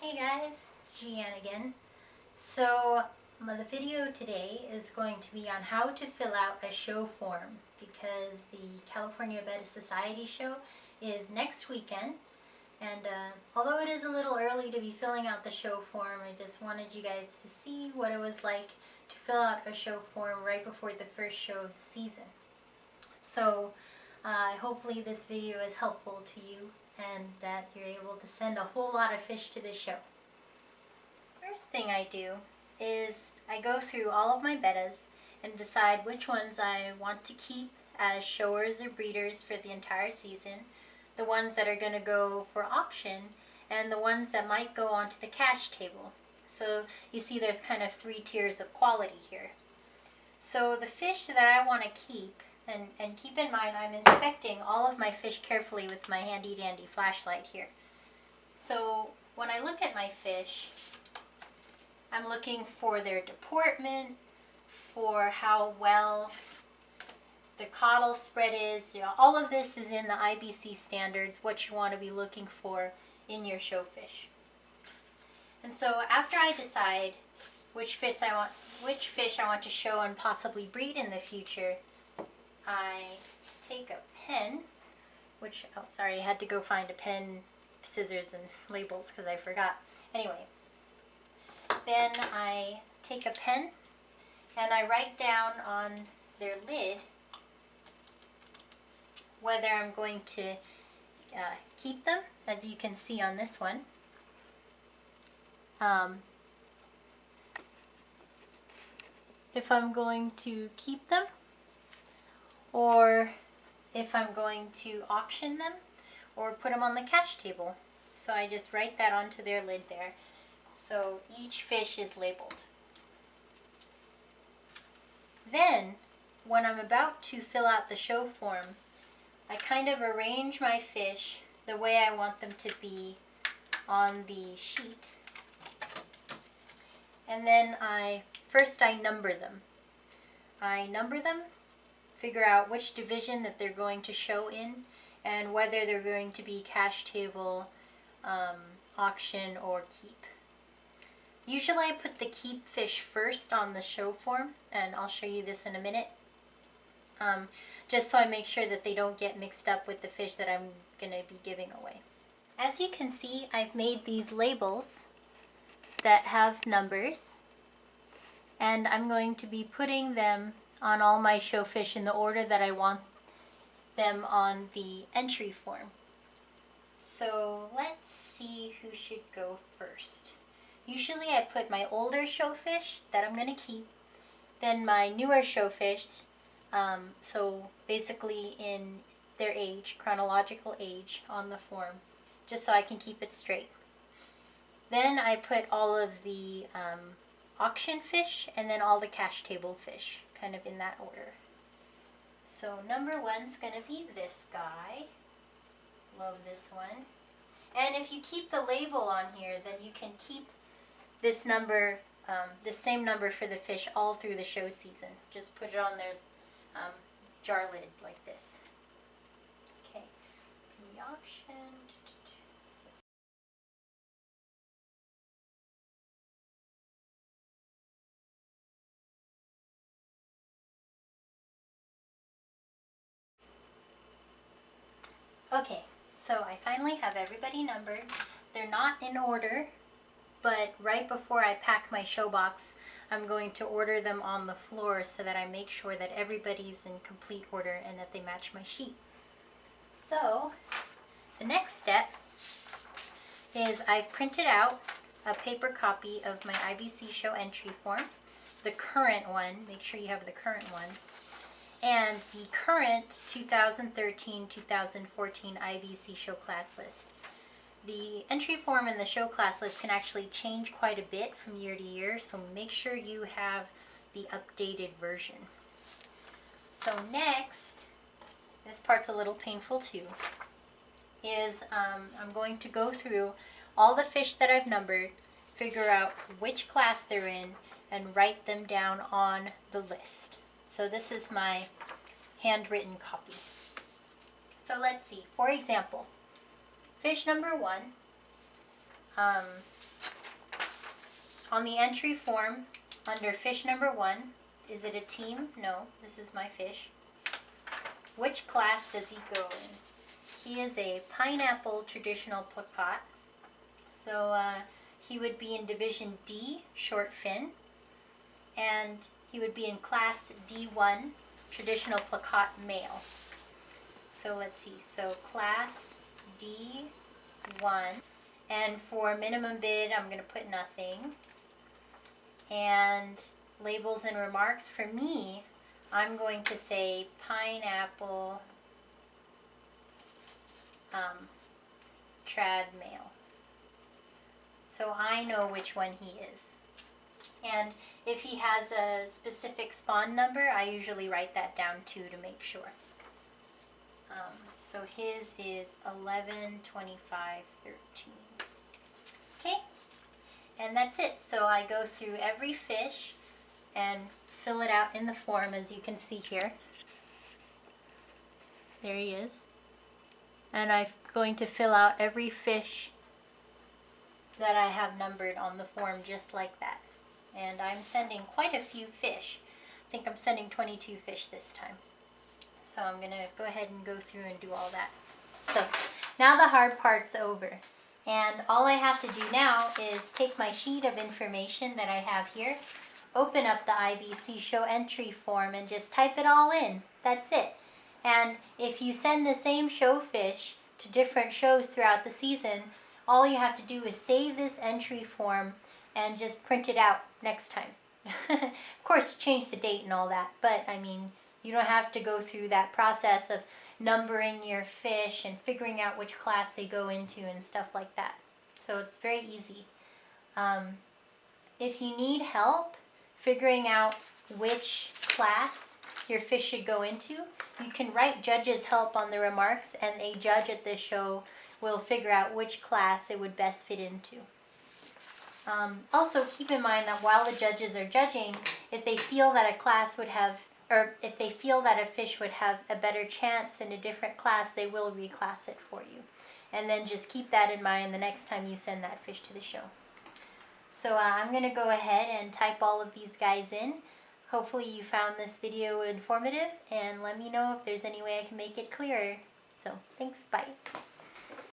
Hey guys, it's Gianne again. So the video today is going to be on how to fill out a show form because the California Betta Society show is next weekend, and although it is a little early to be filling out the show form, I just wanted you guys to see what it was like to fill out a show form right before the first show of the season. So hopefully this video is helpful to you and that you're able to send a whole lot of fish to the show. First thing I do is I go through all of my bettas and decide which ones I want to keep as showers or breeders for the entire season, the ones that are going to go for auction, and the ones that might go onto the cash table. So you see there's kind of 3 tiers of quality here. So the fish that I want to keep, and keep in mind I'm inspecting all of my fish carefully with my handy dandy flashlight here. So when I look at my fish, I'm looking for their deportment, for how well the caudal spread is. All of this is in the IBC standards, what you want to be looking for in your show fish. And so after I decide which fish I want to show and possibly breed in the future, I take a pen, sorry, I had to go find a pen, scissors, and labels because I forgot. Anyway, then I take a pen and I write down on their lid whether I'm going to keep them, as you can see on this one. If I'm going to keep them, or if I'm going to auction them, or put them on the cash table. So I just write that onto their lid there. So each fish is labeled. Then, when I'm about to fill out the show form, I kind of arrange my fish the way I want them to be on the sheet. And then first I number them. I number them, figure out which division that they're going to show in, and whether they're going to be cash table, auction, or keep. Usually I put the keep fish first on the show form, and I'll show you this in a minute, just so I make sure that they don't get mixed up with the fish that I'm going to be giving away. As you can see, I've made these labels that have numbers, and I'm going to be putting them on all my show fish in the order that I want them on the entry form. So let's see who should go first. Usually I put my older show fish that I'm going to keep, then my newer show fish, so basically in their age, chronological age, on the form, just so I can keep it straight. Then I put all of the auction fish and then all the cash table fish, kind of in that order. So number 1's going to be this guy. Love this one. And if you keep the label on here, then you can keep this number, the same number for the fish all through the show season. Just put it on their jar lid like this. Okay, it's going to be auction. Okay, so I finally have everybody numbered. They're not in order, but right before I pack my show box, I'm going to order them on the floor so that I make sure that everybody's in complete order and that they match my sheet. So the next step is I've printed out a paper copy of my IBC show entry form, the current one, make sure you have the current one, and the current 2013-2014 IBC show class list. The entry form and the show class list can actually change quite a bit from year to year, so make sure you have the updated version. So next, this part's a little painful too, is I'm going to go through all the fish that I've numbered, figure out which class they're in, and write them down on the list. So this is my handwritten copy. So let's see. For example, fish number 1, Um, on the entry form, under fish number 1, is it a team? No, this is my fish. Which class does he go in? He is a pineapple traditional placate. So he would be in Division D, short fin. And he would be in Class D1, traditional placate male. So let's see, so Class D1. And for minimum bid, I'm going to put nothing. And labels and remarks, for me, I'm going to say pineapple trad male. So I know which one he is. And if he has a specific spawn number, I usually write that down too to make sure. So his is 11, 25, 13. Okay, and that's it. So I go through every fish and fill it out in the form, as you can see here. There he is. And I'm going to fill out every fish that I have numbered on the form just like that. And I'm sending quite a few fish. I think I'm sending 22 fish this time. So I'm going to go ahead and go through and do all that. So now the hard part's over. And all I have to do now is take my sheet of information that I have here, open up the IBC show entry form, and just type it all in. That's it. And if you send the same show fish to different shows throughout the season, all you have to do is save this entry form and just print it out next time. Of course, change the date and all that, but I mean, you don't have to go through that process of numbering your fish and figuring out which class they go into and stuff like that. So it's very easy. If you need help figuring out which class your fish should go into, you can write judge's help on the remarks, and a judge at the show will figure out which class it would best fit into. Also, keep in mind that while the judges are judging, if they feel that a class would have, or if they feel that a fish would have a better chance in a different class, they will reclass it for you. And then just keep that in mind the next time you send that fish to the show. So I'm going to go ahead and type all of these guys in. Hopefully you found this video informative, and let me know if there's any way I can make it clearer. So thanks, bye.